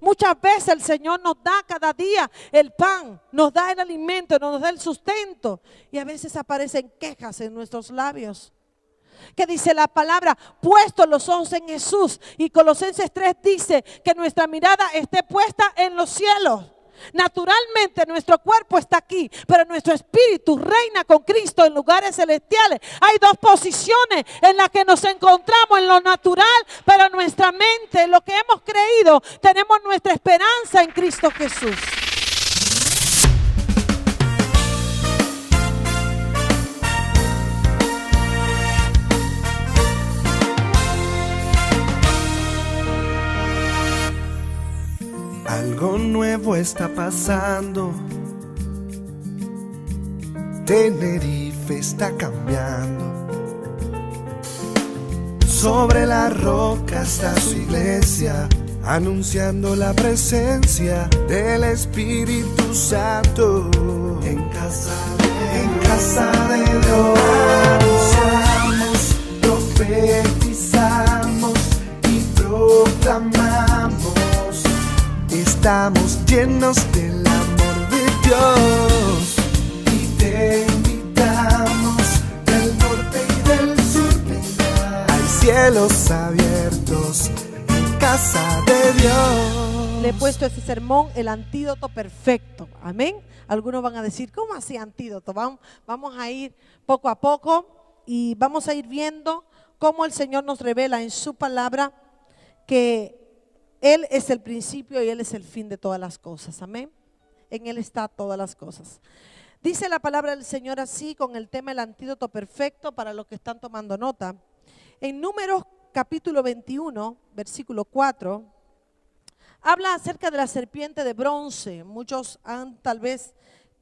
Muchas veces el Señor nos da cada día el pan, nos da el alimento, nos da el sustento. Y a veces aparecen quejas en nuestros labios. Que dice la palabra, puestos los ojos en Jesús. Y Colosenses 3 dice que nuestra mirada esté puesta en los cielos. Naturalmente nuestro cuerpo está aquí, pero nuestro espíritu reina con Cristo en lugares celestiales. Hay dos posiciones en las que nos encontramos, en lo natural, pero nuestra mente, en lo que hemos creído, tenemos nuestra esperanza en Cristo Jesús. Algo nuevo está pasando. Tenerife está cambiando. Sobre la roca está su iglesia, anunciando la presencia del Espíritu Santo. En casa de Dios anunciamos, profetizamos y proclamamos. Estamos llenos del amor de Dios y te invitamos del norte y del sur hay cielos abiertos en casa de Dios. Le he puesto a este sermón el antídoto perfecto. Amén. Algunos van a decir, ¿cómo así antídoto? Vamos a ir poco a poco y vamos a ir viendo cómo el Señor nos revela en su palabra que Él es el principio y Él es el fin de todas las cosas, amén. En Él está todas las cosas. Dice la palabra del Señor así con el tema el antídoto perfecto para los que están tomando nota. En Números capítulo 21, versículo 4, habla acerca de la serpiente de bronce. Muchos han tal vez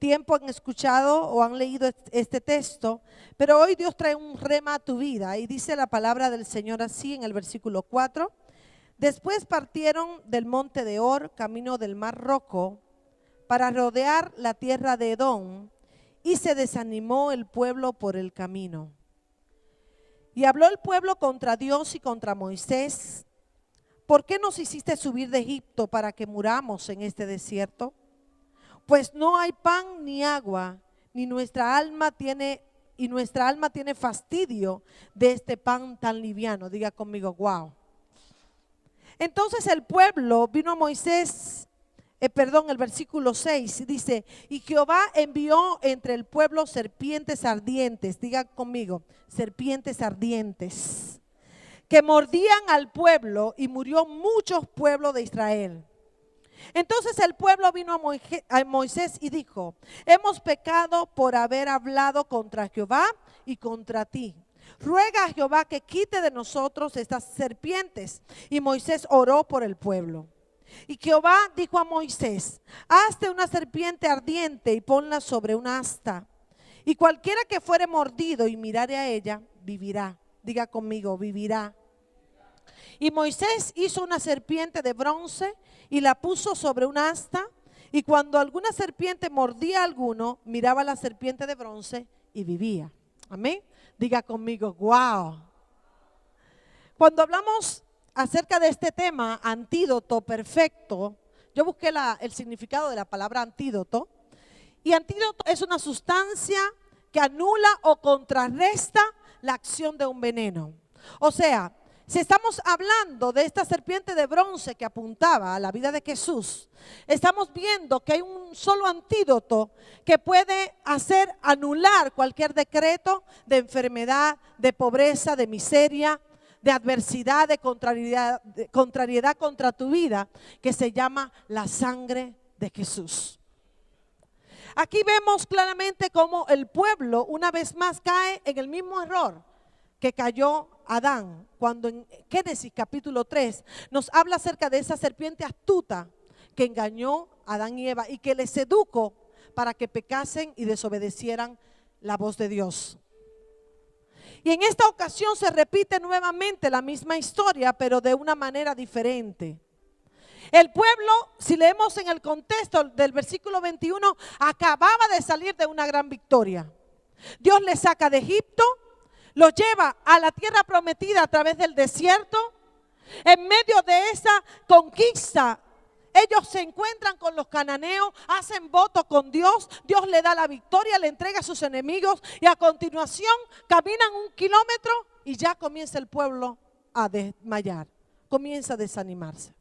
han escuchado o han leído este texto, pero hoy Dios trae un rema a tu vida y dice la palabra del Señor así en el versículo 4. Después partieron del monte de Or, camino del mar Rojo, para rodear la tierra de Edom, y se desanimó el pueblo por el camino. Y habló el pueblo contra Dios y contra Moisés: ¿por qué nos hiciste subir de Egipto para que muramos en este desierto? Pues no hay pan ni agua, y nuestra alma tiene fastidio de este pan tan liviano. Diga conmigo, wow. Entonces el pueblo vino a Moisés, el versículo 6 dice, y Jehová envió entre el pueblo serpientes ardientes, diga conmigo, serpientes ardientes, que mordían al pueblo y murió muchos pueblos de Israel. Entonces el pueblo vino a Moisés y dijo, hemos pecado por haber hablado contra Jehová y contra ti. Ruega a Jehová que quite de nosotros estas serpientes. Y Moisés oró por el pueblo. Y Jehová dijo a Moisés, hazte una serpiente ardiente y ponla sobre una asta. Y cualquiera que fuere mordido y mirare a ella, vivirá. Diga conmigo, vivirá. Y Moisés hizo una serpiente de bronce y la puso sobre una asta. Y cuando alguna serpiente mordía a alguno, miraba a la serpiente de bronce y vivía. Amén. Diga conmigo, wow. Cuando hablamos acerca de este tema, antídoto perfecto, yo busqué el significado de la palabra antídoto. Y antídoto es una sustancia que anula o contrarresta la acción de un veneno. O sea, si estamos hablando de esta serpiente de bronce que apuntaba a la vida de Jesús, estamos viendo que hay un solo antídoto que puede hacer anular cualquier decreto de enfermedad, de pobreza, de miseria, de adversidad, de contrariedad contra tu vida, que se llama la sangre de Jesús. Aquí vemos claramente cómo el pueblo una vez más cae en el mismo error que cayó Adán, cuando en Génesis capítulo 3 nos habla acerca de esa serpiente astuta que engañó a Adán y Eva y que les sedujo para que pecasen y desobedecieran la voz de Dios. Y en esta ocasión se repite nuevamente la misma historia, pero de una manera diferente. El pueblo, si leemos en el contexto del versículo 21, acababa de salir de una gran victoria. Dios les saca de Egipto, los lleva a la tierra prometida a través del desierto. En medio de esa conquista, ellos se encuentran con los cananeos, hacen voto con Dios, Dios le da la victoria, le entrega a sus enemigos y a continuación caminan 1 kilómetro y ya comienza el pueblo a desmayar, comienza a desanimarse.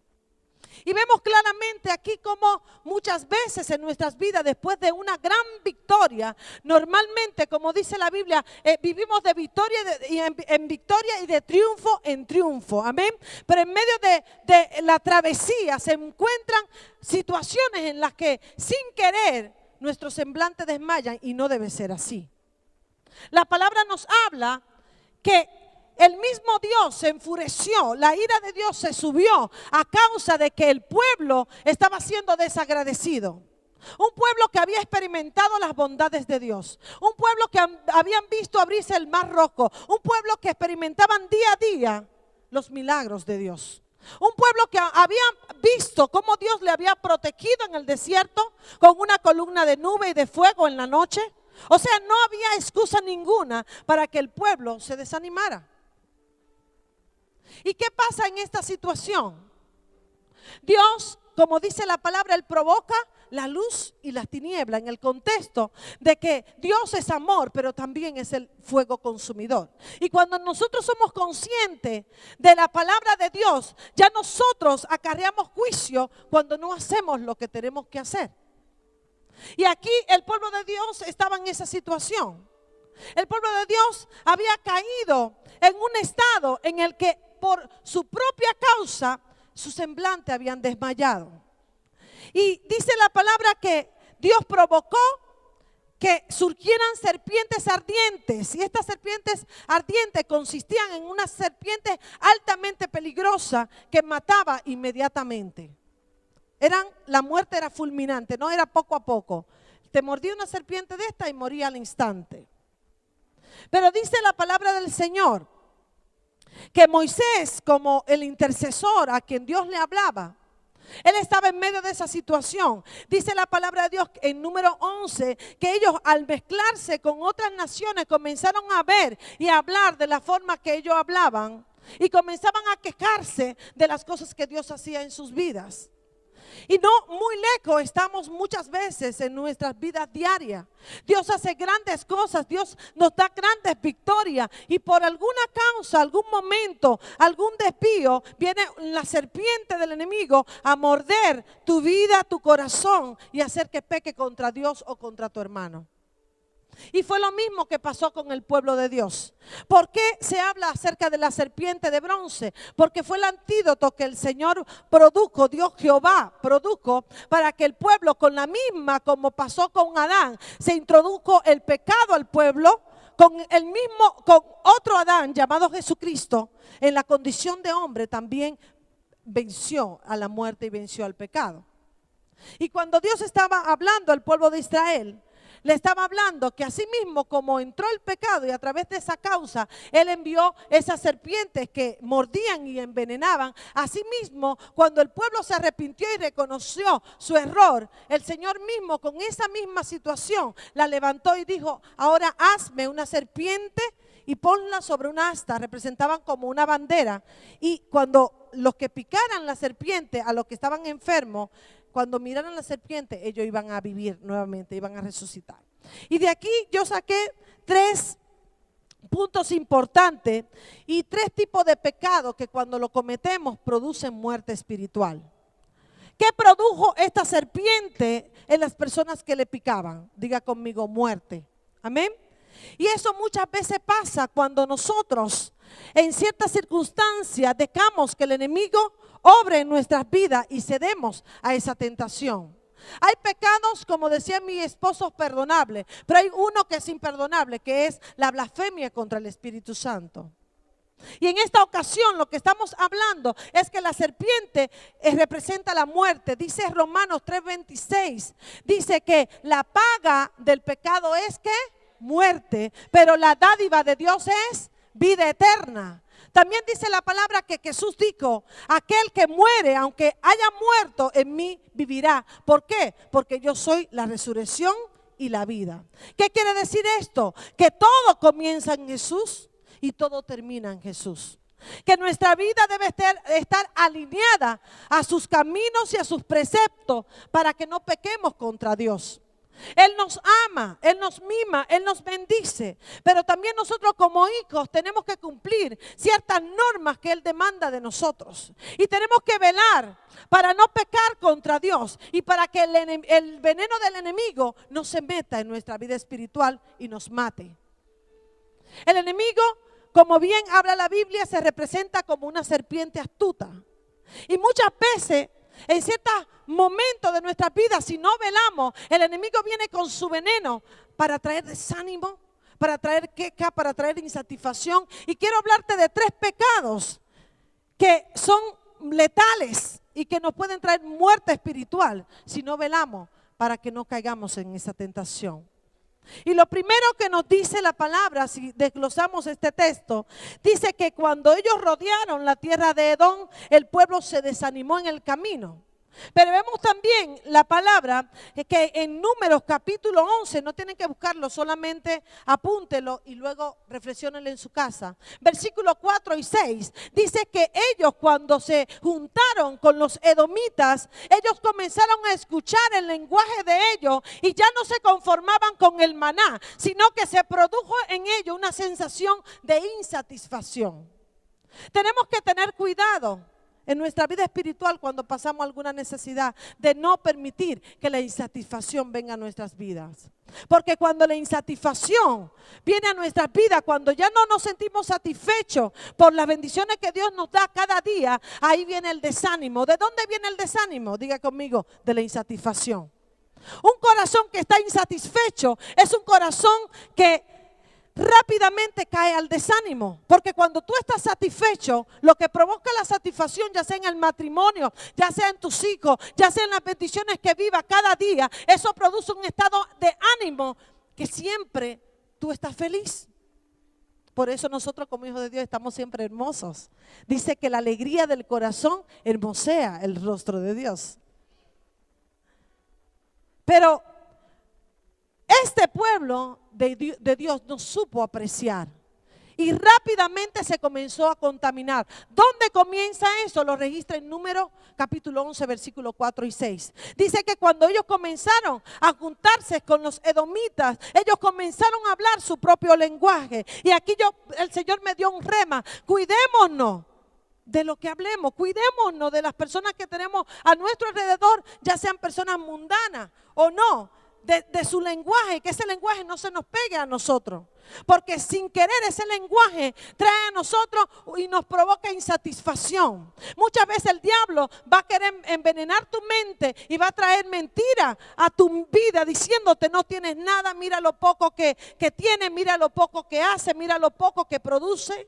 Y vemos claramente aquí como muchas veces en nuestras vidas, después de una gran victoria, normalmente, como dice la Biblia, vivimos de victoria en victoria y de triunfo en triunfo. Amén. Pero en medio de la travesía se encuentran situaciones en las que sin querer nuestros semblantes desmayan y no debe ser así. La palabra nos habla que el mismo Dios se enfureció, la ira de Dios se subió a causa de que el pueblo estaba siendo desagradecido. Un pueblo que había experimentado las bondades de Dios. Un pueblo que habían visto abrirse el mar rojo. Un pueblo que experimentaban día a día los milagros de Dios. Un pueblo que había visto cómo Dios le había protegido en el desierto con una columna de nube y de fuego en la noche. O sea, no había excusa ninguna para que el pueblo se desanimara. ¿Y qué pasa en esta situación? Dios, como dice la palabra, Él provoca la luz y las tinieblas en el contexto de que Dios es amor, pero también es el fuego consumidor. Y cuando nosotros somos conscientes de la palabra de Dios, ya nosotros acarreamos juicio cuando no hacemos lo que tenemos que hacer. Y aquí el pueblo de Dios estaba en esa situación. El pueblo de Dios había caído en un estado en el que por su propia causa su semblante habían desmayado. Y dice la palabra que Dios provocó que surgieran serpientes ardientes. Y estas serpientes ardientes consistían en una serpiente altamente peligrosa que mataba inmediatamente. La muerte era fulminante, no era poco a poco. Te mordía una serpiente de esta y moría al instante. Pero dice la palabra del Señor que Moisés, como el intercesor a quien Dios le hablaba, él estaba en medio de esa situación. Dice la palabra de Dios en número 11 que ellos al mezclarse con otras naciones comenzaron a ver y a hablar de la forma que ellos hablaban y comenzaban a quejarse de las cosas que Dios hacía en sus vidas. Y no muy lejos estamos muchas veces en nuestras vidas diarias. Dios hace grandes cosas, Dios nos da grandes victorias y por alguna causa, algún momento, algún desvío, viene la serpiente del enemigo a morder tu vida, tu corazón y hacer que peque contra Dios o contra tu hermano. Y fue lo mismo que pasó con el pueblo de Dios. ¿Por qué se habla acerca de la serpiente de bronce? Porque fue el antídoto que el Señor produjo, Dios Jehová produjo para que el pueblo con la misma como pasó con Adán, se introdujo el pecado al pueblo con otro Adán llamado Jesucristo en la condición de hombre también venció a la muerte y venció al pecado. Y cuando Dios estaba hablando al pueblo de Israel, le estaba hablando que así mismo como entró el pecado y a través de esa causa Él envió esas serpientes que mordían y envenenaban. Así mismo cuando el pueblo se arrepintió y reconoció su error, el Señor mismo con esa misma situación la levantó y dijo: ahora hazme una serpiente y ponla sobre un asta. Representaban como una bandera. Y cuando los que picaran la serpiente, a los que estaban enfermos, cuando miraran la serpiente, ellos iban a vivir nuevamente, iban a resucitar. Y de aquí yo saqué 3 puntos importantes y 3 tipos de pecados que cuando lo cometemos producen muerte espiritual. ¿Qué produjo esta serpiente en las personas que le picaban? Diga conmigo: muerte. Amén. Y eso muchas veces pasa cuando nosotros en ciertas circunstancias dejamos que el enemigo obre en nuestras vidas y cedemos a esa tentación. Hay pecados, como decía mi esposo, perdonables, pero hay uno que es imperdonable, que es la blasfemia contra el Espíritu Santo. Y en esta ocasión lo que estamos hablando es que la serpiente representa la muerte. Dice Romanos 3:26, dice que la paga del pecado es que muerte, pero la dádiva de Dios es vida eterna. También dice la palabra que Jesús dijo: aquel que muere, aunque haya muerto, en mí vivirá. ¿Por qué? Porque yo soy la resurrección y la vida. ¿Qué quiere decir esto? Que todo comienza en Jesús y todo termina en Jesús. que nuestra vida debe estar alineada a sus caminos y a sus preceptos para que no pequemos contra Dios. Él nos ama, Él nos mima, Él nos bendice, pero también nosotros como hijos tenemos que cumplir ciertas normas que Él demanda de nosotros. Y tenemos que velar para no pecar contra Dios y para que el veneno del enemigo no se meta en nuestra vida espiritual y nos mate. El enemigo, como bien habla la Biblia, se representa como una serpiente astuta. Y muchas veces, en ciertos momentos de nuestra vida, si no velamos, el enemigo viene con su veneno para traer desánimo, para traer queja, para traer insatisfacción. Y quiero hablarte de 3 pecados que son letales y que nos pueden traer muerte espiritual si no velamos para que no caigamos en esa tentación. Y lo primero que nos dice la palabra, si desglosamos este texto, dice que cuando ellos rodearon la tierra de Edom, el pueblo se desanimó en el camino. Pero vemos también la palabra que en Números capítulo 11, no tienen que buscarlo, solamente apúntelo y luego reflexionenlo en su casa. Versículos 4 y 6, dice que ellos cuando se juntaron con los edomitas, ellos comenzaron a escuchar el lenguaje de ellos y ya no se conformaban con el maná, sino que se produjo en ellos una sensación de insatisfacción. Tenemos que tener cuidado en nuestra vida espiritual cuando pasamos alguna necesidad de no permitir que la insatisfacción venga a nuestras vidas. Porque cuando la insatisfacción viene a nuestras vidas, cuando ya no nos sentimos satisfechos por las bendiciones que Dios nos da cada día, ahí viene el desánimo. ¿De dónde viene el desánimo? Diga conmigo, de la insatisfacción. Un corazón que está insatisfecho es un corazón que rápidamente cae al desánimo, porque cuando tú estás satisfecho, lo que provoca la satisfacción, ya sea en el matrimonio, ya sea en tus hijos, ya sea en las bendiciones que vivas cada día, eso produce un estado de ánimo que siempre tú estás feliz. Por eso nosotros como hijos de Dios estamos siempre hermosos. Dice que la alegría del corazón hermosea el rostro de Dios. Pero este pueblo de Dios no supo apreciar y rápidamente se comenzó a contaminar. ¿Dónde comienza eso? Lo registra en Números capítulo 11, versículos 4 y 6. Dice que cuando ellos comenzaron a juntarse con los edomitas, ellos comenzaron a hablar su propio lenguaje. Y aquí el Señor me dio un rema: cuidémonos de lo que hablemos, cuidémonos de las personas que tenemos a nuestro alrededor, ya sean personas mundanas o no. De su lenguaje, que ese lenguaje no se nos pegue a nosotros, porque sin querer ese lenguaje trae a nosotros y nos provoca insatisfacción. Muchas veces el diablo va a querer envenenar tu mente y va a traer mentira a tu vida diciéndote no tienes nada, mira lo poco que tiene, mira lo poco que hace, mira lo poco que produce.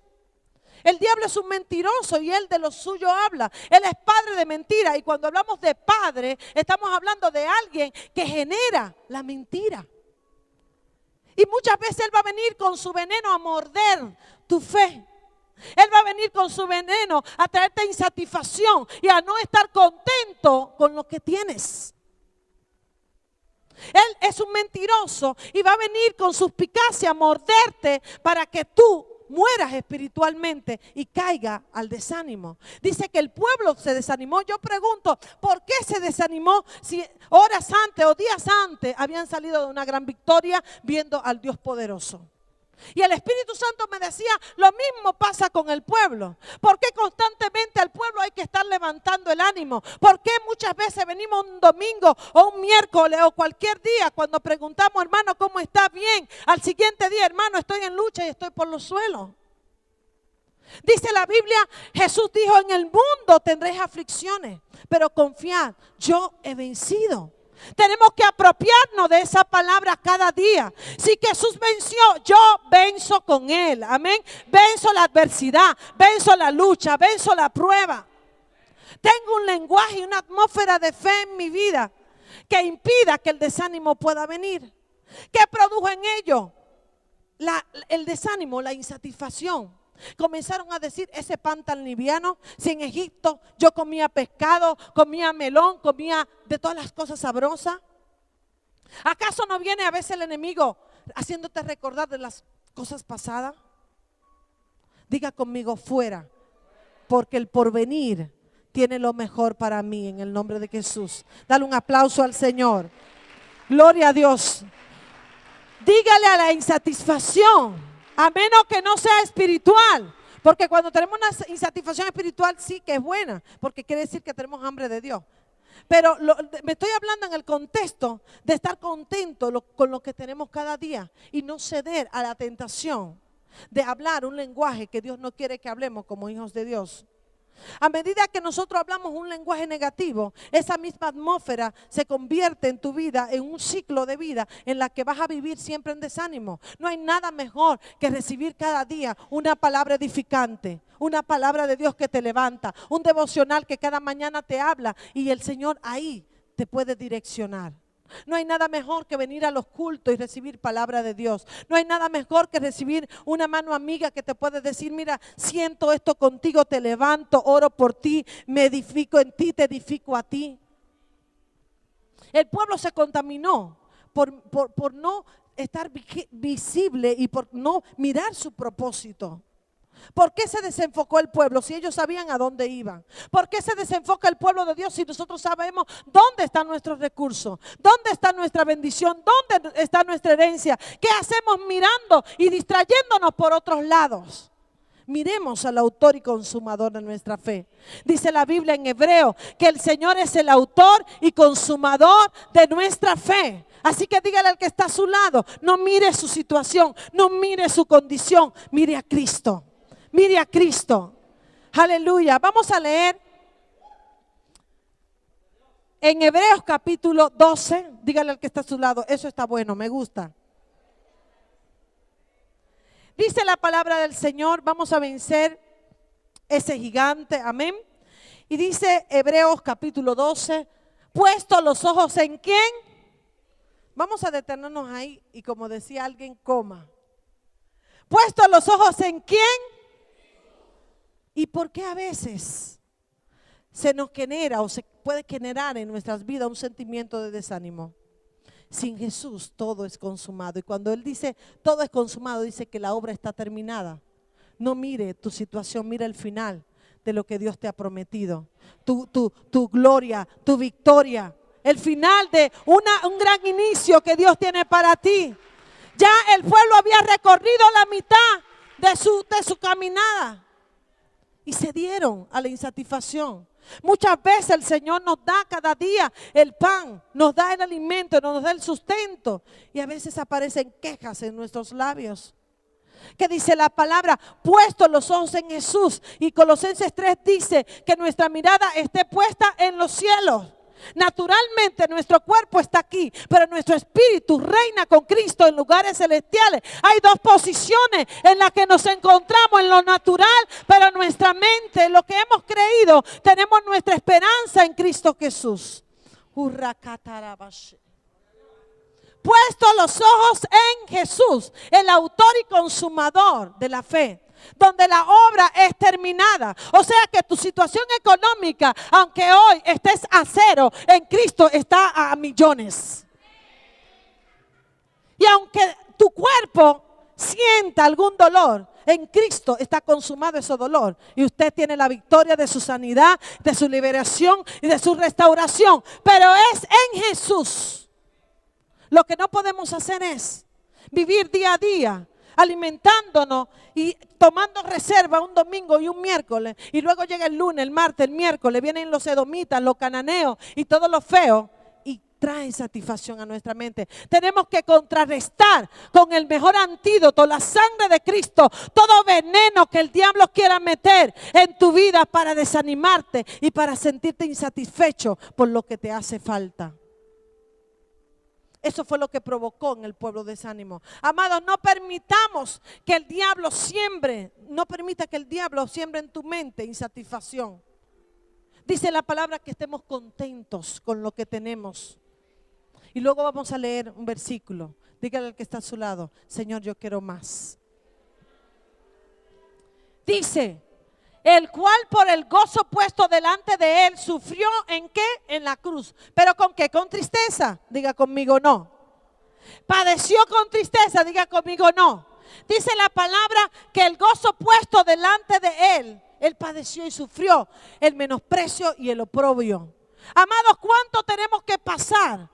El diablo es un mentiroso y él de lo suyo habla. Él es padre de mentira, y cuando hablamos de padre estamos hablando de alguien que genera la mentira. Y muchas veces él va a venir con su veneno a morder tu fe. Él va a venir con su veneno a traerte insatisfacción y a no estar contento con lo que tienes. Él es un mentiroso y va a venir con suspicacia a morderte para que tú mueras espiritualmente y caiga al desánimo. Dice que el pueblo se desanimó. Yo pregunto, ¿por qué se desanimó si horas antes o días antes habían salido de una gran victoria viendo al Dios poderoso? Y el Espíritu Santo me decía, lo mismo pasa con el pueblo. ¿Por qué constantemente al pueblo hay que estar levantando el ánimo? ¿Por qué muchas veces venimos un domingo o un miércoles o cualquier día cuando preguntamos, hermano, ¿cómo está? Bien. Al siguiente día, hermano, estoy en lucha y estoy por los suelos. Dice la Biblia, Jesús dijo, en el mundo tendréis aflicciones, pero confiad, yo he vencido. Tenemos que apropiarnos de esa palabra cada día. Si Jesús venció, yo venzo con Él. Amén. Venzo la adversidad, venzo la lucha, venzo la prueba. Tengo un lenguaje y una atmósfera de fe en mi vida que impida que el desánimo pueda venir. ¿Qué produjo en ello? El desánimo, la insatisfacción. Comenzaron a decir, ese pan tan liviano, si en Egipto yo comía pescado, comía melón, comía de todas las cosas sabrosas. ¿Acaso no viene a veces el enemigo haciéndote recordar de las cosas pasadas? Diga conmigo, fuera porque el porvenir tiene lo mejor para mí en el nombre de Jesús. Dale un aplauso al Señor. Gloria a Dios. Dígale a la insatisfacción, a menos que no sea espiritual. Porque cuando tenemos una insatisfacción espiritual sí que es buena, porque quiere decir que tenemos hambre de Dios. Pero me estoy hablando en el contexto de estar contento con lo que tenemos cada día y no ceder a la tentación de hablar un lenguaje que Dios no quiere que hablemos como hijos de Dios. A medida que nosotros hablamos un lenguaje negativo, esa misma atmósfera se convierte en tu vida en un ciclo de vida en la que vas a vivir siempre en desánimo. No hay nada mejor que recibir cada día una palabra edificante, una palabra de Dios que te levanta, un devocional que cada mañana te habla y el Señor ahí te puede direccionar. No hay nada mejor que venir a los cultos y recibir palabra de Dios. No hay nada mejor que recibir una mano amiga que te puede decir, mira, siento esto contigo, te levanto, oro por ti, me edifico en ti, te edifico a ti. El pueblo se contaminó por no estar visible y por no mirar su propósito. ¿Por qué se desenfocó el pueblo si ellos sabían a dónde iban? ¿Por qué se desenfoca el pueblo de Dios si nosotros sabemos dónde están nuestros recursos? ¿Dónde está nuestra bendición? ¿Dónde está nuestra herencia? ¿Qué hacemos mirando y distrayéndonos por otros lados? Miremos al autor y consumador de nuestra fe. Dice la Biblia en Hebreo que el Señor es el autor y consumador de nuestra fe. Así que dígale al que está a su lado, no mire su situación, no mire su condición, mire a Cristo. Mire a Cristo. Aleluya. Vamos a leer en Hebreos capítulo 12. Dígale al que está a su lado, eso está bueno, me gusta. Dice la palabra del Señor, vamos a vencer ese gigante, amén. Y dice Hebreos capítulo 12, puesto los ojos en ¿quién? Vamos a detenernos ahí y como decía alguien, coma. Puesto los ojos en ¿quién? ¿Y por qué a veces se nos genera o se puede generar en nuestras vidas un sentimiento de desánimo? Sin Jesús todo es consumado. Y cuando Él dice todo es consumado, dice que la obra está terminada. No mire tu situación, mira el final de lo que Dios te ha prometido. Tu gloria, tu victoria. El final de un gran inicio que Dios tiene para ti. Ya el pueblo había recorrido la mitad de su caminada. Y se dieron a la insatisfacción. Muchas veces el Señor nos da cada día el pan, nos da el alimento, nos da el sustento. Y a veces aparecen quejas en nuestros labios. Que dice la palabra, puesto los ojos en Jesús. Y Colosenses 3 dice que nuestra mirada esté puesta en los cielos. Naturalmente nuestro cuerpo está aquí, pero nuestro espíritu reina con Cristo en lugares celestiales. Hay dos posiciones en las que nos encontramos, en lo natural, pero nuestra mente, en lo que hemos creído, tenemos nuestra esperanza en Cristo Jesús. Puesto los ojos en Jesús, el autor y consumador de la fe, donde la obra es terminada. O sea que tu situación económica, aunque hoy estés a cero, en Cristo está a millones. Y aunque tu cuerpo sienta algún dolor, en Cristo está consumado ese dolor. Y usted tiene la victoria de su sanidad, de su liberación y de su restauración. Pero es en Jesús. Lo que no podemos hacer es vivir día a día alimentándonos y tomando reserva un domingo y un miércoles, y luego llega el lunes, el martes, el miércoles, vienen los edomitas, los cananeos y todo lo feo y traen satisfacción a nuestra mente. Tenemos que contrarrestar con el mejor antídoto, la sangre de Cristo, todo veneno que el diablo quiera meter en tu vida para desanimarte y para sentirte insatisfecho por lo que te hace falta. Eso fue lo que provocó en el pueblo desánimo. Amados, no permitamos que el diablo siembre, no permita que el diablo siembre en tu mente insatisfacción. Dice la palabra que estemos contentos con lo que tenemos. Y luego vamos a leer un versículo. Dígale al que está a su lado, Señor, yo quiero más. Dice, el cual por el gozo puesto delante de él sufrió ¿en qué? En la cruz. ¿Pero con qué? Con tristeza. Diga conmigo no. Padeció con tristeza. Diga conmigo no. Dice la palabra que el gozo puesto delante de él Él padeció y sufrió el menosprecio y el oprobio. Amados, ¿cuánto tenemos que pasar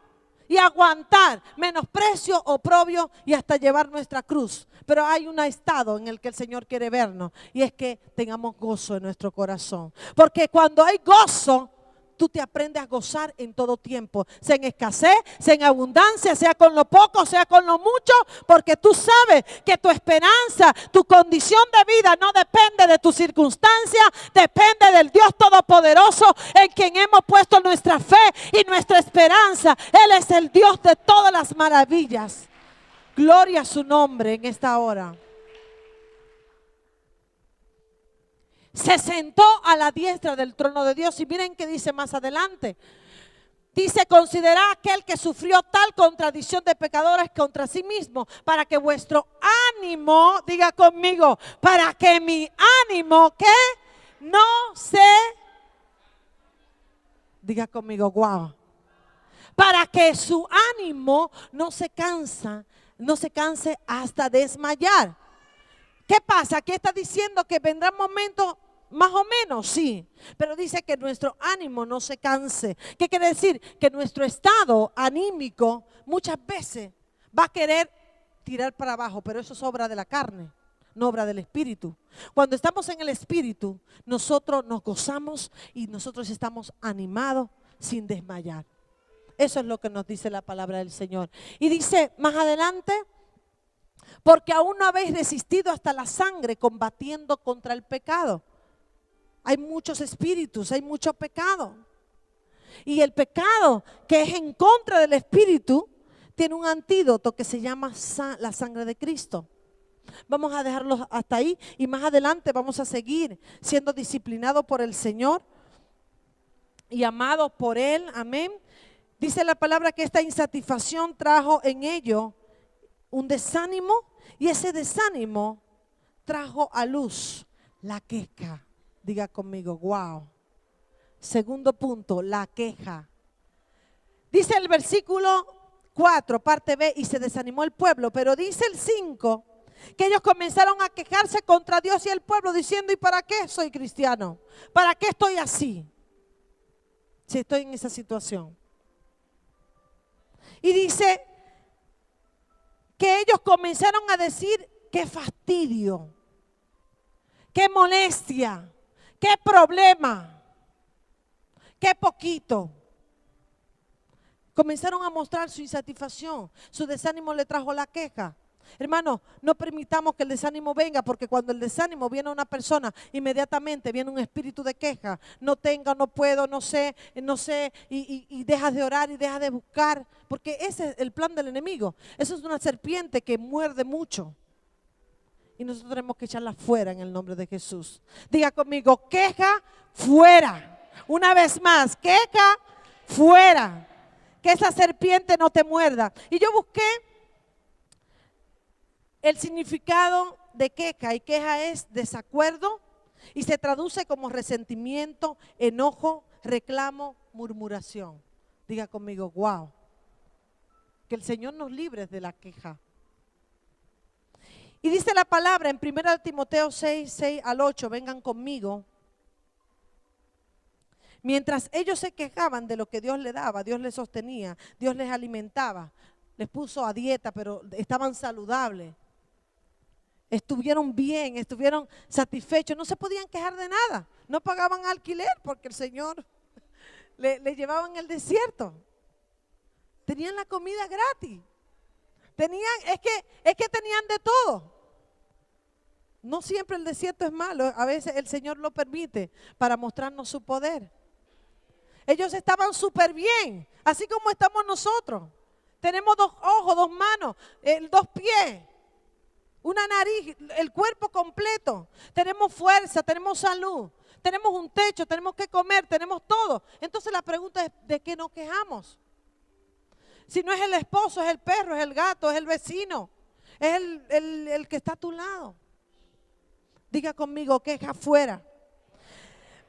y aguantar menosprecio, oprobio y hasta llevar nuestra cruz? Pero hay un estado en el que el Señor quiere vernos, y es que tengamos gozo en nuestro corazón. Porque cuando hay gozo, tú te aprendes a gozar en todo tiempo, sea en escasez, sea en abundancia, sea con lo poco, sea con lo mucho, porque tú sabes que tu esperanza, tu condición de vida no depende de tu circunstancia, depende del Dios Todopoderoso en quien hemos puesto nuestra fe y nuestra esperanza. Él es el Dios de todas las maravillas. Gloria a su nombre en esta hora. Se sentó a la diestra del trono de Dios. Y miren qué dice más adelante. Dice: considera aquel que sufrió tal contradicción de pecadores contra sí mismo, para que vuestro ánimo, diga conmigo, para que mi ánimo, ¿qué? No se, diga conmigo, wow. Para que su ánimo no se canse hasta desmayar. ¿Qué pasa? Aquí está diciendo que vendrán momentos más o menos, sí, pero dice que nuestro ánimo no se canse. ¿Qué quiere decir? Que nuestro estado anímico muchas veces va a querer tirar para abajo, pero eso es obra de la carne, no obra del espíritu. Cuando estamos en el espíritu, nosotros nos gozamos y nosotros estamos animados sin desmayar. Eso es lo que nos dice la palabra del Señor. Y dice más adelante: porque aún no habéis resistido hasta la sangre combatiendo contra el pecado. Hay muchos espíritus, hay mucho pecado. Y el pecado que es en contra del espíritu tiene un antídoto que se llama la sangre de Cristo. Vamos a dejarlo hasta ahí y más adelante vamos a seguir siendo disciplinados por el Señor y amados por Él. Amén. Dice la palabra que esta insatisfacción trajo en ellos un desánimo, y ese desánimo trajo a luz la queja. Diga conmigo, wow. Segundo punto, la queja. Dice el versículo 4, parte B: y se desanimó el pueblo. Pero dice el 5, que ellos comenzaron a quejarse contra Dios y el pueblo, diciendo: ¿y para qué soy cristiano? ¿Para qué estoy así? Si estoy en esa situación. Y dice que ellos comenzaron a decir: qué fastidio, qué molestia, qué problema, qué poquito. Comenzaron a mostrar su insatisfacción, su desánimo le trajo la queja. Hermano, no permitamos que el desánimo venga, porque cuando el desánimo viene a una persona, inmediatamente viene un espíritu de queja. No tengo, no puedo, no sé, y dejas de orar y dejas de buscar, porque ese es el plan del enemigo. Eso es una serpiente que muerde mucho. Y nosotros tenemos que echarla fuera en el nombre de Jesús. Diga conmigo, queja fuera. Una vez más, queja fuera. Que esa serpiente no te muerda. Y yo busqué el significado de queja, y queja es desacuerdo y se traduce como resentimiento, enojo, reclamo, murmuración. Diga conmigo, wow. Que el Señor nos libre de la queja. Y dice la palabra en 1 Timoteo 6:6-8, vengan conmigo. Mientras ellos se quejaban de lo que Dios les daba, Dios les sostenía, Dios les alimentaba, les puso a dieta, pero estaban saludables. Estuvieron bien, estuvieron satisfechos, no se podían quejar de nada. No pagaban alquiler porque el Señor le llevaba en el desierto. Tenían la comida gratis. Es que tenían de todo. No siempre el desierto es malo, a veces el Señor lo permite para mostrarnos su poder. Ellos estaban súper bien, así como estamos nosotros. Tenemos 2 ojos, 2 manos, 2 pies, una nariz, el cuerpo completo. Tenemos fuerza, tenemos salud, tenemos un techo, tenemos que comer, tenemos todo. Entonces la pregunta es, ¿de qué nos quejamos? Si no es el esposo, es el perro, es el gato, es el vecino, es el que está a tu lado. Diga conmigo, queja fuera.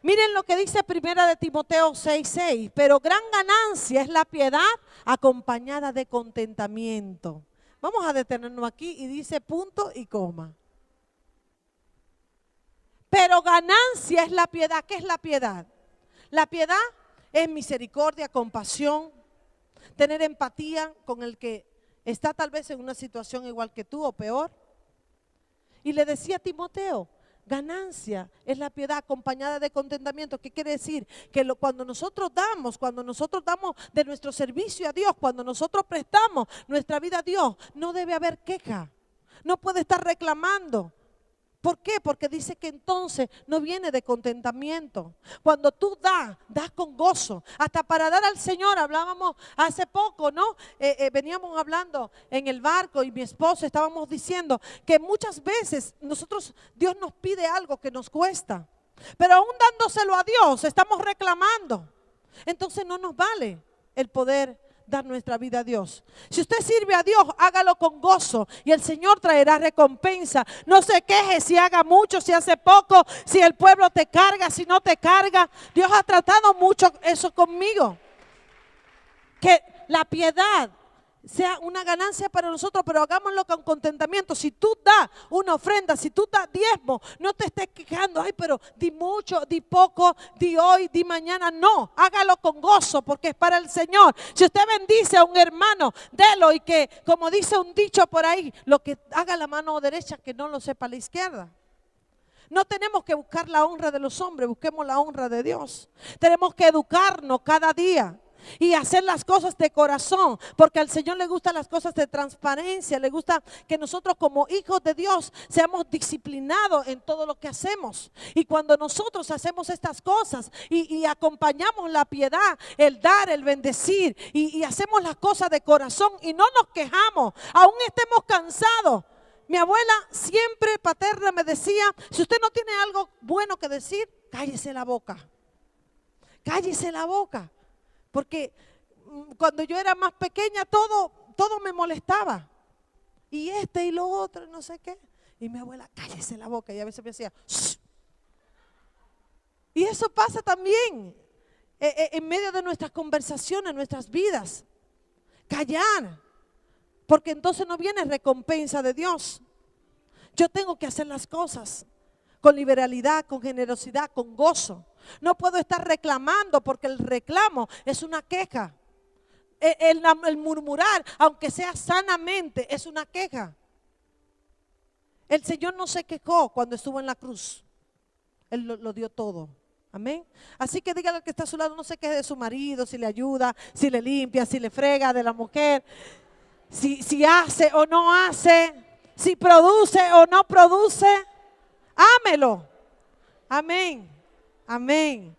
Miren lo que dice 1 Timoteo 6:6. Pero gran ganancia es la piedad acompañada de contentamiento. Vamos a detenernos aquí y dice punto y coma. Pero ganancia es la piedad. ¿Qué es la piedad? La piedad es misericordia, compasión, tener empatía con el que está tal vez en una situación igual que tú o peor. Y le decía a Timoteo, ganancia es la piedad acompañada de contentamiento. ¿Qué quiere decir? Que cuando nosotros damos de nuestro servicio a Dios, cuando nosotros prestamos nuestra vida a Dios, no debe haber queja. No puede estar reclamando. ¿Por qué? Porque dice que entonces no viene de contentamiento. Cuando tú das con gozo. Hasta para dar al Señor, hablábamos hace poco, ¿no? Veníamos hablando en el barco y mi esposo estábamos diciendo que muchas veces Dios nos pide algo que nos cuesta. Pero aún dándoselo a Dios, estamos reclamando. Entonces no nos vale el poder dar nuestra vida a Dios. Si usted sirve a Dios, hágalo con gozo y el Señor traerá recompensa. No se queje si haga mucho, si hace poco, si el pueblo te carga, si no te carga. Dios ha tratado mucho eso conmigo. Que la piedad sea una ganancia para nosotros, pero hagámoslo con contentamiento. Si tú das una ofrenda, si tú das diezmo, no te estés quejando, ay, pero di mucho, di poco, di hoy, di mañana. No, hágalo con gozo porque es para el Señor. Si usted bendice a un hermano, délo, y que, como dice un dicho por ahí, lo que haga la mano derecha, que no lo sepa la izquierda. No tenemos que buscar la honra de los hombres, busquemos la honra de Dios. Tenemos que educarnos cada día y hacer las cosas de corazón, porque al Señor le gustan las cosas de transparencia, le gusta que nosotros como hijos de Dios seamos disciplinados en todo lo que hacemos. Y cuando nosotros hacemos estas cosas y acompañamos la piedad, el dar, el bendecir y hacemos las cosas de corazón y no nos quejamos, aún estemos cansados. Mi abuela siempre paterna me decía, si usted no tiene algo bueno que decir, cállese la boca. Cállese la boca. Porque cuando yo era más pequeña todo me molestaba. Y y lo otro, no sé qué. Y mi abuela, cállese la boca. Y a veces me decía, shh. Y eso pasa también en medio de nuestras conversaciones, nuestras vidas. Callar. Porque entonces no viene recompensa de Dios. Yo tengo que hacer las cosas con liberalidad, con generosidad, con gozo. No puedo estar reclamando, porque el reclamo es una queja. El murmurar, aunque sea sanamente, es una queja. El Señor no se quejó cuando estuvo en la cruz. Él lo dio todo. Amén. Así que dígale al que está a su lado, no se queje de su marido, si le ayuda, si le limpia, si le frega, de la mujer, si hace o no hace, si produce o no produce. Ámelo. Amén. Amén.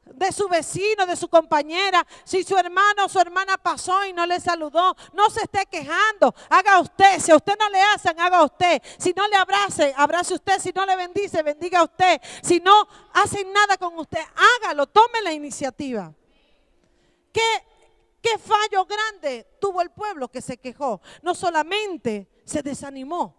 De su vecino, de su compañera, si su hermano o su hermana pasó y no le saludó, no se esté quejando, haga usted. Si a usted no le hacen, haga usted. Si no le abrace usted. Si no le bendice, bendiga usted. Si no hacen nada con usted, hágalo, tome la iniciativa. ¿Qué fallo grande tuvo el pueblo que se quejó? No solamente se desanimó,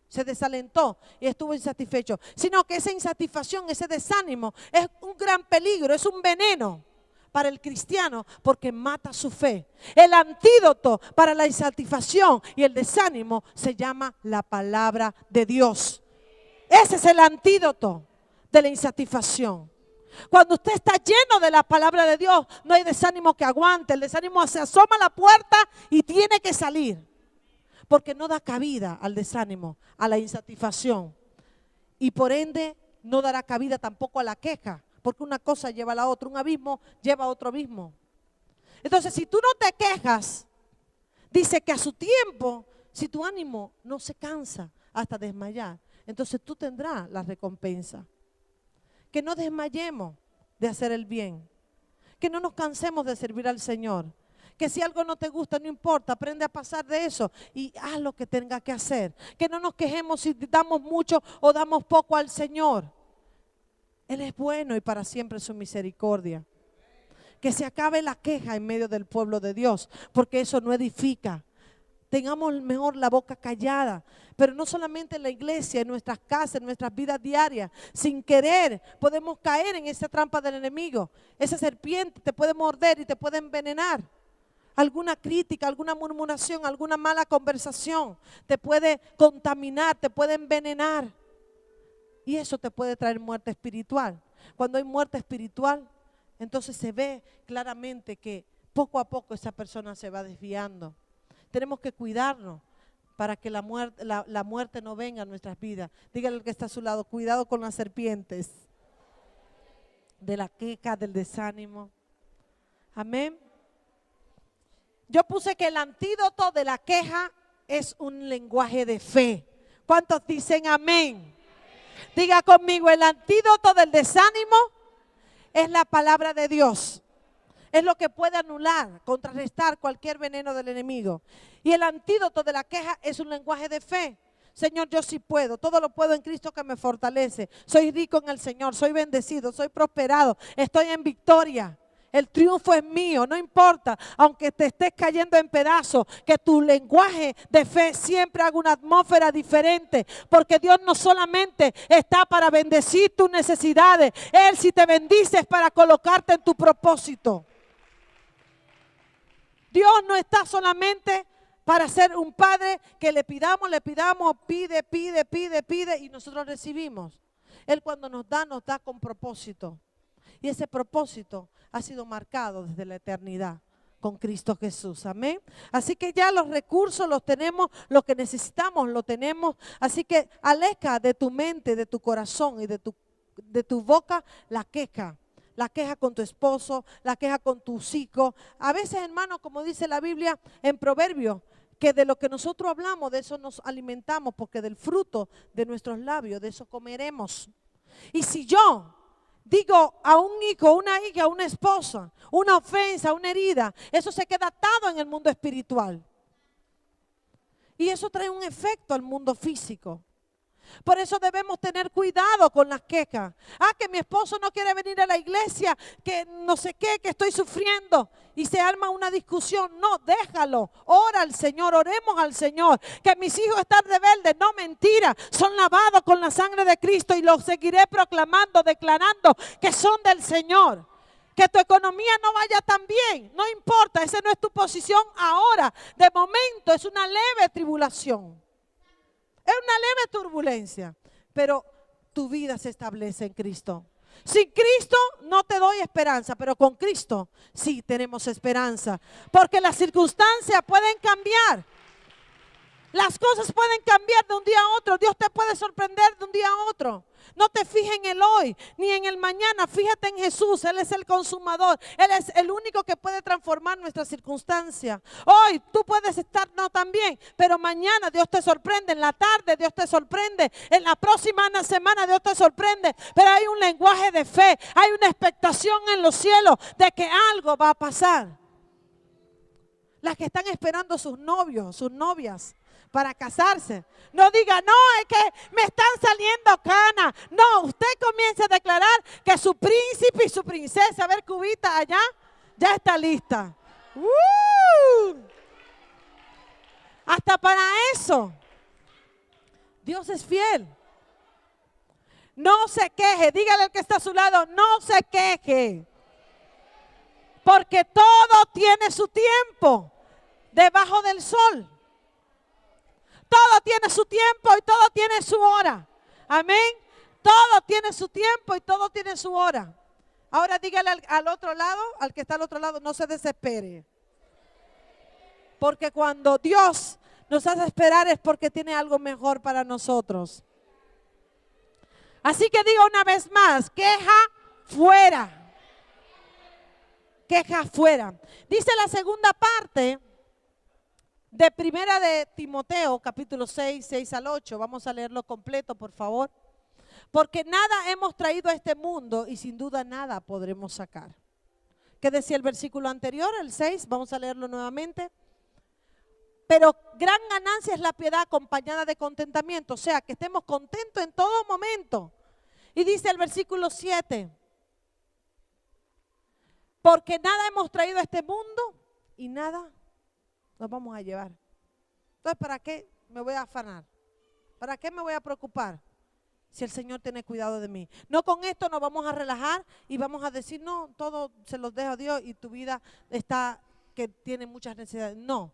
se desalentó y estuvo insatisfecho, sino que esa insatisfacción, ese desánimo es un gran peligro, es un veneno para el cristiano porque mata su fe. El antídoto para la insatisfacción y el desánimo se llama la palabra de Dios. Ese es el antídoto de la insatisfacción. Cuando usted está lleno de la palabra de Dios, no hay desánimo que aguante. El desánimo se asoma a la puerta y tiene que salir. Porque no da cabida al desánimo, a la insatisfacción. Y por ende no dará cabida tampoco a la queja. Porque una cosa lleva a la otra, un abismo lleva a otro abismo. Entonces, si tú no te quejas, dice que a su tiempo, si tu ánimo no se cansa hasta desmayar, entonces tú tendrás la recompensa. Que no desmayemos de hacer el bien. Que no nos cansemos de servir al Señor. Que si algo no te gusta, no importa, aprende a pasar de eso y haz lo que tenga que hacer. Que no nos quejemos si damos mucho o damos poco al Señor. Él es bueno y para siempre su misericordia. Que se acabe la queja en medio del pueblo de Dios, porque eso no edifica. Tengamos mejor la boca callada, pero no solamente en la iglesia, en nuestras casas, en nuestras vidas diarias. Sin querer podemos caer en esa trampa del enemigo. Esa serpiente te puede morder y te puede envenenar. Alguna crítica, alguna murmuración, alguna mala conversación te puede contaminar, te puede envenenar. Y eso te puede traer muerte espiritual. Cuando hay muerte espiritual, entonces se ve claramente que poco a poco esa persona se va desviando. Tenemos que cuidarnos para que la muerte no venga a nuestras vidas. Dígale al que está a su lado, cuidado con las serpientes, de la queja, del desánimo. Amén. Yo puse que el antídoto de la queja es un lenguaje de fe. ¿Cuántos dicen amén? Diga conmigo, el antídoto del desánimo es la palabra de Dios. Es lo que puede anular, contrarrestar cualquier veneno del enemigo. Y el antídoto de la queja es un lenguaje de fe. Señor, yo sí puedo, todo lo puedo en Cristo que me fortalece. Soy rico en el Señor, soy bendecido, soy prosperado, estoy en victoria. El triunfo es mío, no importa, aunque te estés cayendo en pedazos, que tu lenguaje de fe siempre haga una atmósfera diferente, porque Dios no solamente está para bendecir tus necesidades, Él si te bendice es para colocarte en tu propósito. Dios no está solamente para ser un padre que le pidamos, pide y nosotros recibimos. Él cuando nos da con propósito. Y ese propósito ha sido marcado desde la eternidad con Cristo Jesús. Amén. Así que ya los recursos los tenemos, lo que necesitamos lo tenemos. Así que aleja de tu mente, de tu corazón y de tu boca la queja. La queja con tu esposo, la queja con tus hijos. A veces, hermano, como dice la Biblia en Proverbios, que de lo que nosotros hablamos, de eso nos alimentamos, porque del fruto de nuestros labios, de eso comeremos. Y si yo digo a un hijo, una hija, a una esposa, una ofensa, una herida, eso se queda atado en el mundo espiritual. Y eso trae un efecto al mundo físico. Por eso debemos tener cuidado con las quejas. Que mi esposo no quiere venir a la iglesia, que no sé qué, que estoy sufriendo. Y se arma una discusión. No, déjalo. Ora al Señor, oremos al Señor. Que mis hijos están rebeldes. No, mentira. Son lavados con la sangre de Cristo y los seguiré proclamando, declarando que son del Señor. Que tu economía no vaya tan bien. No importa, esa no es tu posición ahora. De momento es una leve tribulación. Es una leve turbulencia, pero tu vida se establece en Cristo. Sin Cristo no te doy esperanza, pero con Cristo sí tenemos esperanza. Porque las circunstancias pueden cambiar. Las cosas pueden cambiar de un día a otro. Dios te puede sorprender de un día a otro. No te fijes en el hoy ni en el mañana. Fíjate en Jesús. Él es el consumador. Él es el único que puede transformar nuestras circunstancias. Hoy tú puedes estar no tan bien, pero mañana Dios te sorprende. En la tarde Dios te sorprende. En la próxima semana Dios te sorprende. Pero hay un lenguaje de fe. Hay una expectación en los cielos de que algo va a pasar. Las que están esperando sus novios, sus novias, para casarse. No diga, no, es que me están saliendo canas. No, usted comience a declarar que su príncipe y su princesa, a ver, cubita allá, ya está lista. Hasta para eso, Dios es fiel. No se queje, dígale al que está a su lado, no se queje. Porque todo tiene su tiempo debajo del sol. Todo tiene su tiempo y todo tiene su hora. Amén. Todo tiene su tiempo y todo tiene su hora. Ahora dígale al otro lado, al que está al otro lado, no se desespere. Porque cuando Dios nos hace esperar es porque tiene algo mejor para nosotros. Así que digo una vez más, queja fuera. Queja fuera. Dice la segunda parte de Primera de Timoteo, capítulo 6, 6 al 8. Vamos a leerlo completo, por favor. Porque nada hemos traído a este mundo y sin duda nada podremos sacar. ¿Qué decía el versículo anterior, el 6? Vamos a leerlo nuevamente. Pero gran ganancia es la piedad acompañada de contentamiento. O sea, que estemos contentos en todo momento. Y dice el versículo 7. Porque nada hemos traído a este mundo y nada nos vamos a llevar. Entonces, ¿para qué me voy a afanar? ¿Para qué me voy a preocupar? Si el Señor tiene cuidado de mí. No, con esto nos vamos a relajar y vamos a decir, no, todo se los dejo a Dios y tu vida está que tiene muchas necesidades. No,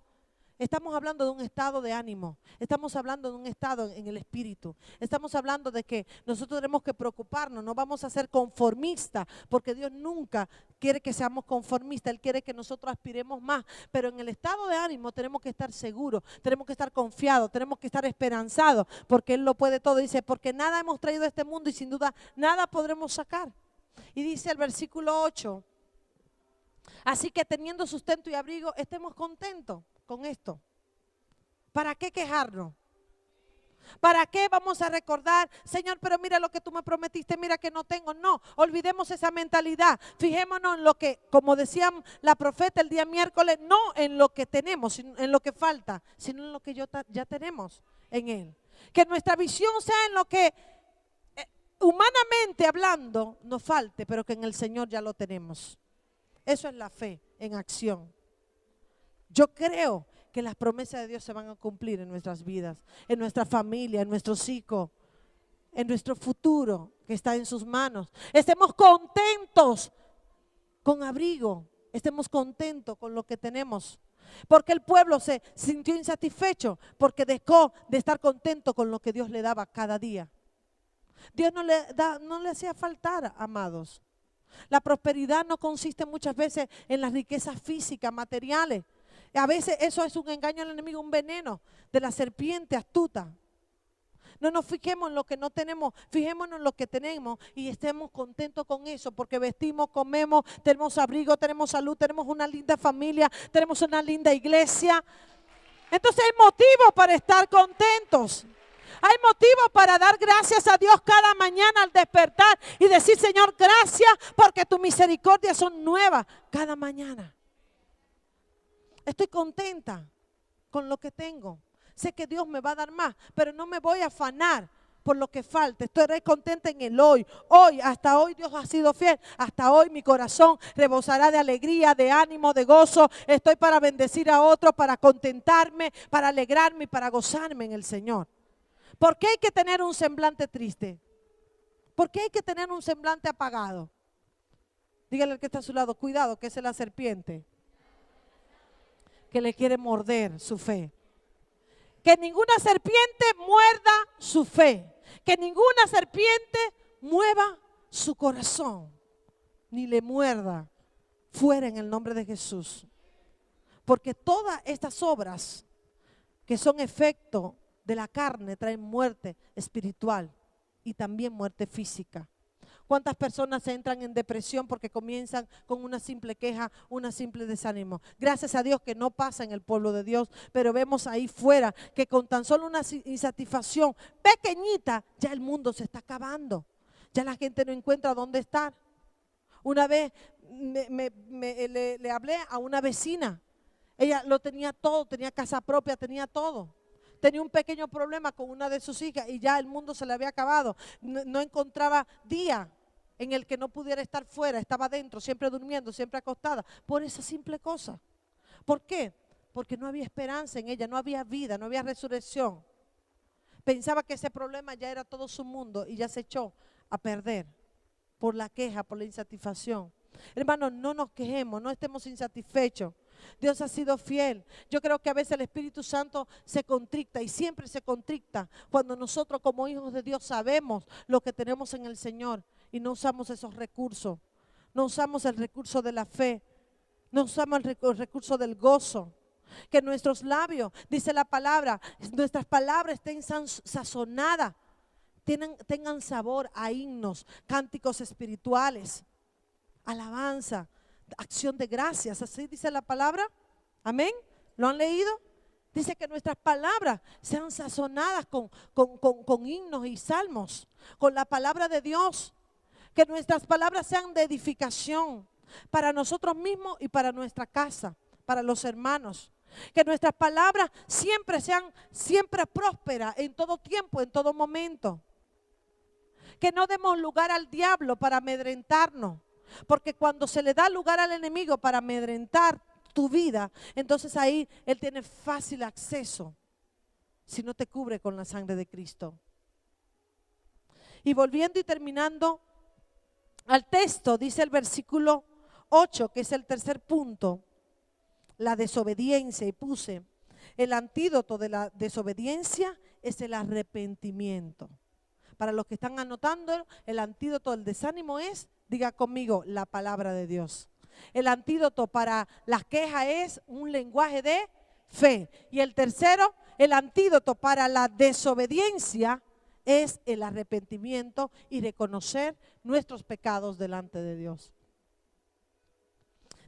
Estamos hablando de un estado de ánimo, estamos hablando de un estado en el espíritu, estamos hablando de que nosotros tenemos que preocuparnos, no vamos a ser conformistas, porque Dios nunca quiere que seamos conformistas, Él quiere que nosotros aspiremos más, pero en el estado de ánimo tenemos que estar seguros, tenemos que estar confiados, tenemos que estar esperanzados, porque Él lo puede todo. Dice, porque nada hemos traído a este mundo y sin duda nada podremos sacar. Y dice el versículo 8, así que teniendo sustento y abrigo, estemos contentos con esto. ¿Para qué quejarnos? ¿Para qué vamos a recordar, Señor, pero mira lo que tú me prometiste, mira que no tengo? No, olvidemos esa mentalidad. Fijémonos en lo que, como decía la profeta el día miércoles, no en lo que tenemos, en lo que falta, sino en lo que ya tenemos en Él. Que nuestra visión sea en lo que humanamente hablando nos falte, pero que en el Señor ya lo tenemos. Eso es la fe en acción. Yo creo que las promesas de Dios se van a cumplir en nuestras vidas, en nuestra familia, en nuestros hijos, en nuestro futuro que está en sus manos. Estemos contentos con abrigo, estemos contentos con lo que tenemos. Porque el pueblo se sintió insatisfecho porque dejó de estar contento con lo que Dios le daba cada día. Dios no le hacía faltar, amados. La prosperidad no consiste muchas veces en las riquezas físicas, materiales. A veces eso es un engaño al enemigo, un veneno de la serpiente astuta. No nos fijemos en lo que no tenemos, fijémonos en lo que tenemos y estemos contentos con eso, porque vestimos, comemos, tenemos abrigo, tenemos salud, tenemos una linda familia, tenemos una linda iglesia. Entonces hay motivo para estar contentos. Hay motivo para dar gracias a Dios cada mañana al despertar y decir, Señor, gracias porque tus misericordias son nuevas cada mañana. Estoy contenta con lo que tengo. Sé que Dios me va a dar más, pero no me voy a afanar por lo que falta. Estoy contenta en el hoy. Hoy, hasta hoy Dios ha sido fiel. Hasta hoy mi corazón rebosará de alegría, de ánimo, de gozo. Estoy para bendecir a otros, para contentarme, para alegrarme y para gozarme en el Señor. ¿Por qué hay que tener un semblante triste? ¿Por qué hay que tener un semblante apagado? Dígale al que está a su lado, cuidado, que esa es la serpiente que le quiere morder su fe. Que ninguna serpiente muerda su fe. Que ninguna serpiente mueva su corazón. Ni le muerda fuera en el nombre de Jesús. Porque todas estas obras que son efecto de la carne traen muerte espiritual y también muerte física. ¿Cuántas personas entran en depresión porque comienzan con una simple queja, una simple desánimo? Gracias a Dios que no pasa en el pueblo de Dios, pero vemos ahí fuera que con tan solo una insatisfacción pequeñita, ya el mundo se está acabando. Ya la gente no encuentra dónde estar. Una vez le hablé a una vecina. Ella lo tenía todo, tenía casa propia, tenía todo. Tenía un pequeño problema con una de sus hijas y ya el mundo se le había acabado. No encontraba día en el que no pudiera estar fuera, estaba dentro, siempre durmiendo, siempre acostada, por esa simple cosa. ¿Por qué? Porque no había esperanza en ella, no había vida, no había resurrección. Pensaba que ese problema ya era todo su mundo y ya se echó a perder por la queja, por la insatisfacción. Hermanos, no nos quejemos, no estemos insatisfechos. Dios ha sido fiel. Yo creo que a veces el Espíritu Santo se contricta y siempre se contricta cuando nosotros como hijos de Dios sabemos lo que tenemos en el Señor y no usamos esos recursos. No usamos el recurso de la fe, no usamos el recurso del gozo. Que nuestros labios, dice la palabra, nuestras palabras estén sazonadas, tengan sabor a himnos, cánticos espirituales, alabanza, acción de gracias, así dice la palabra. Amén. ¿Lo han leído? Dice que nuestras palabras sean sazonadas con himnos y salmos, con la palabra de Dios. Que nuestras palabras sean de edificación para nosotros mismos y para nuestra casa, para los hermanos. Que nuestras palabras siempre sean prósperas en todo tiempo, en todo momento. Que no demos lugar al diablo para amedrentarnos. Porque cuando se le da lugar al enemigo para amedrentar tu vida, entonces ahí él tiene fácil acceso si no te cubre con la sangre de Cristo. Y volviendo y terminando al texto, dice el versículo 8, que es el tercer punto, la desobediencia, y puse: El antídoto de la desobediencia es el arrepentimiento. Para los que están anotando, el antídoto del desánimo es, diga conmigo, la palabra de Dios. El antídoto para las quejas es un lenguaje de fe. Y el tercero, el antídoto para la desobediencia es el arrepentimiento y reconocer nuestros pecados delante de Dios.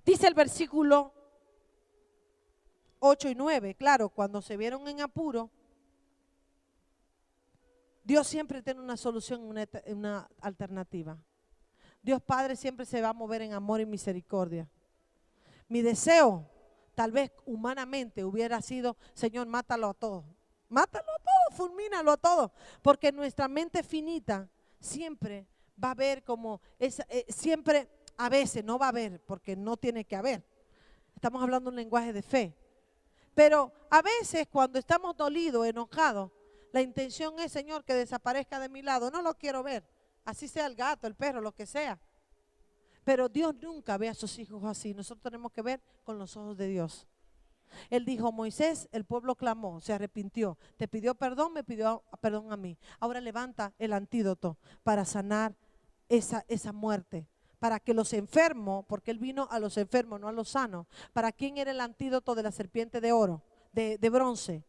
Dice el versículo 8 y 9, claro, cuando se vieron en apuro, Dios siempre tiene una solución, una alternativa. Dios Padre siempre se va a mover en amor y misericordia. Mi deseo, tal vez humanamente, hubiera sido, Señor, mátalo a todos. Mátalo a todos, fulmínalo a todos. Porque nuestra mente finita siempre va a ver como, siempre, a veces no va a haber, porque no tiene que haber. Estamos hablando un lenguaje de fe. Pero a veces cuando estamos dolidos, enojados, la intención es, Señor, que desaparezca de mi lado. No lo quiero ver. Así sea el gato, el perro, lo que sea. Pero Dios nunca ve a sus hijos así. Nosotros tenemos que ver con los ojos de Dios. Él dijo, Moisés, el pueblo clamó, se arrepintió, te pidió perdón, me pidió perdón a mí. Ahora levanta el antídoto para sanar esa muerte. Para que los enfermos, porque Él vino a los enfermos, no a los sanos. ¿Para quién era el antídoto de la serpiente de oro, de bronce?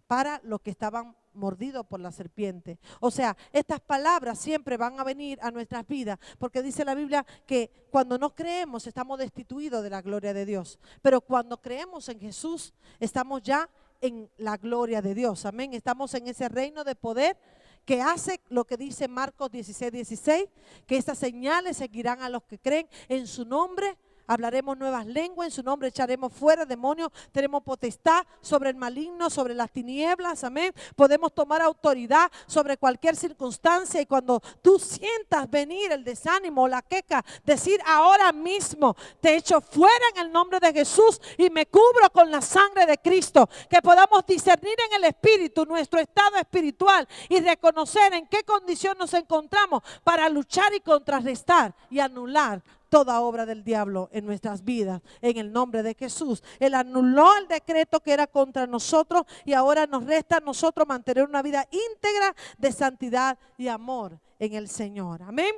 Para los que estaban mordidos por la serpiente. O sea, estas palabras siempre van a venir a nuestras vidas, porque dice la Biblia que cuando no creemos estamos destituidos de la gloria de Dios. Pero cuando creemos en Jesús, estamos ya en la gloria de Dios. Amén. Estamos en ese reino de poder que hace lo que dice Marcos 16:16, que estas señales seguirán a los que creen en su nombre. Hablaremos nuevas lenguas, en su nombre echaremos fuera demonios, tenemos potestad sobre el maligno, sobre las tinieblas, amén. Podemos tomar autoridad sobre cualquier circunstancia y cuando tú sientas venir el desánimo o la queja, decir ahora mismo, te echo fuera en el nombre de Jesús y me cubro con la sangre de Cristo. Que podamos discernir en el espíritu nuestro estado espiritual y reconocer en qué condición nos encontramos para luchar y contrarrestar y anular toda obra del diablo en nuestras vidas, en el nombre de Jesús. Él anuló el decreto que era contra nosotros y ahora nos resta a nosotros mantener una vida íntegra de santidad y amor en el Señor. Amén.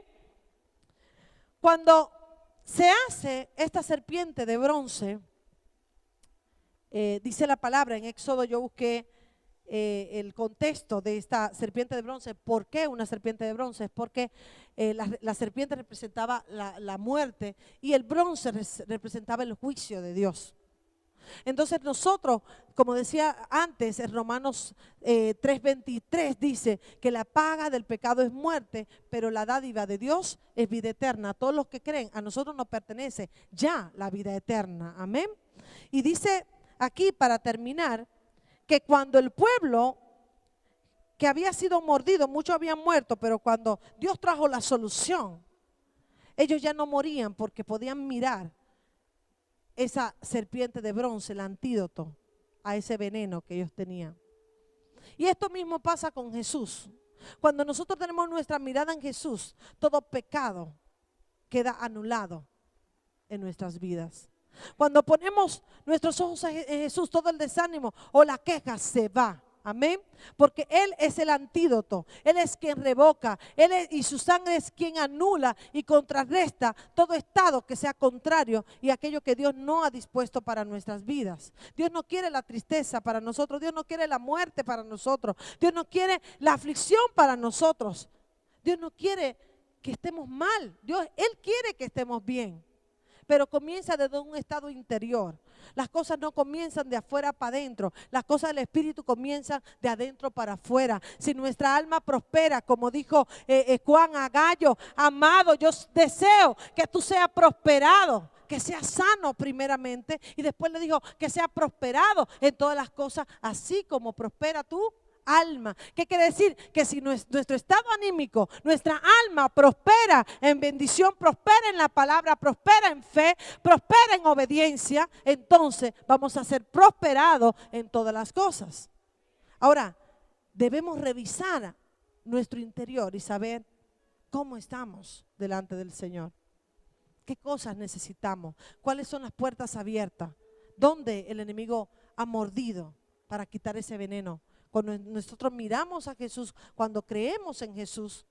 Cuando se hace esta serpiente de bronce, dice la palabra en Éxodo, yo busqué el contexto de esta serpiente de bronce. ¿Por qué una serpiente de bronce? Es porque la serpiente representaba la muerte y el bronce representaba el juicio de Dios. Entonces nosotros, como decía antes, en Romanos 3:23 dice que la paga del pecado es muerte, pero la dádiva de Dios es vida eterna. A todos los que creen, a nosotros nos pertenece ya la vida eterna. Amén. Y dice aquí, para terminar, que cuando el pueblo que había sido mordido, muchos habían muerto, pero cuando Dios trajo la solución, ellos ya no morían porque podían mirar esa serpiente de bronce, el antídoto a ese veneno que ellos tenían. Y esto mismo pasa con Jesús. Cuando nosotros tenemos nuestra mirada en Jesús, todo pecado queda anulado en nuestras vidas. Cuando ponemos nuestros ojos en Jesús, todo el desánimo o la queja se va. Amén. Porque Él es el antídoto. Él es quien revoca. Y su sangre es quien anula y contrarresta todo estado que sea contrario y aquello que Dios no ha dispuesto para nuestras vidas. Dios no quiere la tristeza para nosotros. Dios no quiere la muerte para nosotros. Dios no quiere la aflicción para nosotros. Dios no quiere que estemos mal. Él quiere que estemos bien. Pero comienza desde un estado interior. Las cosas no comienzan de afuera para adentro. Las cosas del Espíritu comienzan de adentro para afuera. Si nuestra alma prospera, como dijo Juan a Gallo, amado, yo deseo que tú seas prosperado, que seas sano primeramente. Y después le dijo que sea prosperado en todas las cosas, así como prospera tú. Alma. ¿Qué quiere decir? Que si nuestro estado anímico, nuestra alma prospera en bendición, prospera en la palabra, prospera en fe, prospera en obediencia, entonces vamos a ser prosperados en todas las cosas. Ahora, debemos revisar nuestro interior y saber cómo estamos delante del Señor. ¿Qué cosas necesitamos? ¿Cuáles son las puertas abiertas? ¿Dónde el enemigo ha mordido? para quitar ese veneno. Cuando nosotros miramos a Jesús, cuando creemos en Jesús,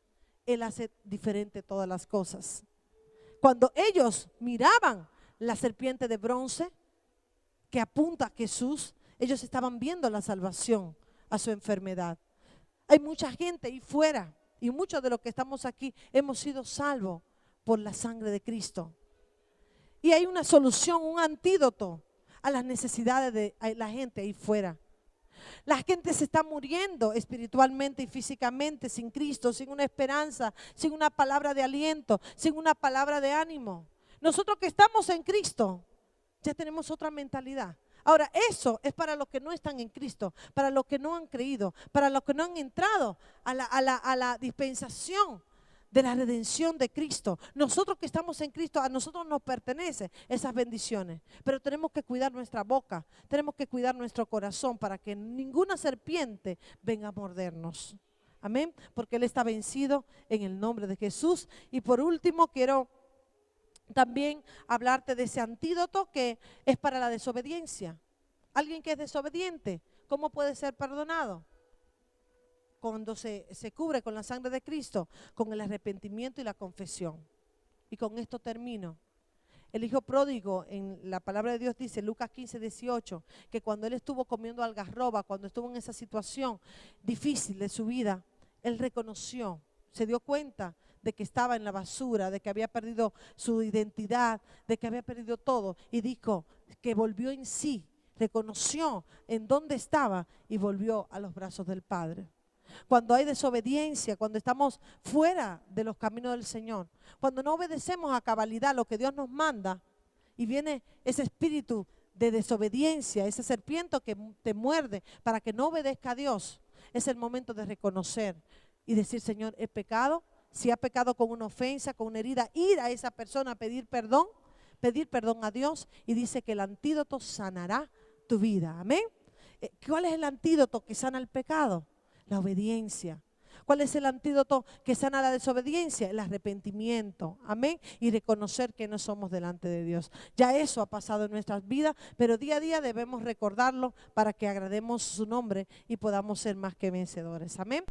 Él hace diferente todas las cosas. Cuando ellos miraban la serpiente de bronce que apunta a Jesús, ellos estaban viendo la salvación a su enfermedad. Hay mucha gente ahí fuera y muchos de los que estamos aquí hemos sido salvos por la sangre de Cristo. Y hay una solución, un antídoto a las necesidades de la gente ahí fuera. La gente se está muriendo espiritualmente y físicamente sin Cristo, sin una esperanza, sin una palabra de aliento, sin una palabra de ánimo. Nosotros que estamos en Cristo, ya tenemos otra mentalidad. Ahora, eso es para los que no están en Cristo, para los que no han creído, para los que no han entrado a la dispensación de la redención de Cristo. Nosotros que estamos en Cristo, a nosotros nos pertenecen esas bendiciones, pero tenemos que cuidar nuestra boca, tenemos que cuidar nuestro corazón para que ninguna serpiente venga a mordernos. Amén, porque Él está vencido en el nombre de Jesús. Y por último, quiero también hablarte de ese antídoto que es para la desobediencia. Alguien que es desobediente, ¿cómo puede ser perdonado? Cuando se cubre con la sangre de Cristo, con el arrepentimiento y la confesión. Y con esto termino. El hijo pródigo, en la palabra de Dios dice, Lucas 15:18, que cuando él estuvo comiendo algarroba, cuando estuvo en esa situación difícil de su vida, él reconoció, se dio cuenta de que estaba en la basura, de que había perdido su identidad, de que había perdido todo, y dijo que volvió en sí, reconoció en dónde estaba y volvió a los brazos del Padre. Cuando hay desobediencia, cuando estamos fuera de los caminos del Señor, cuando no obedecemos a cabalidad lo que Dios nos manda y viene ese espíritu de desobediencia, ese serpiente que te muerde para que no obedezca a Dios, es el momento de reconocer y decir, Señor, he pecado. Si ha pecado con una ofensa, con una herida, ir a esa persona a pedir perdón a Dios, y dice que el antídoto sanará tu vida. Amén. ¿Cuál es el antídoto que sana el pecado? La obediencia. ¿Cuál es el antídoto que sana la desobediencia? El arrepentimiento. Amén. Y reconocer que no somos delante de Dios. Ya eso ha pasado en nuestras vidas, pero día a día debemos recordarlo para que agrademos su nombre y podamos ser más que vencedores. Amén.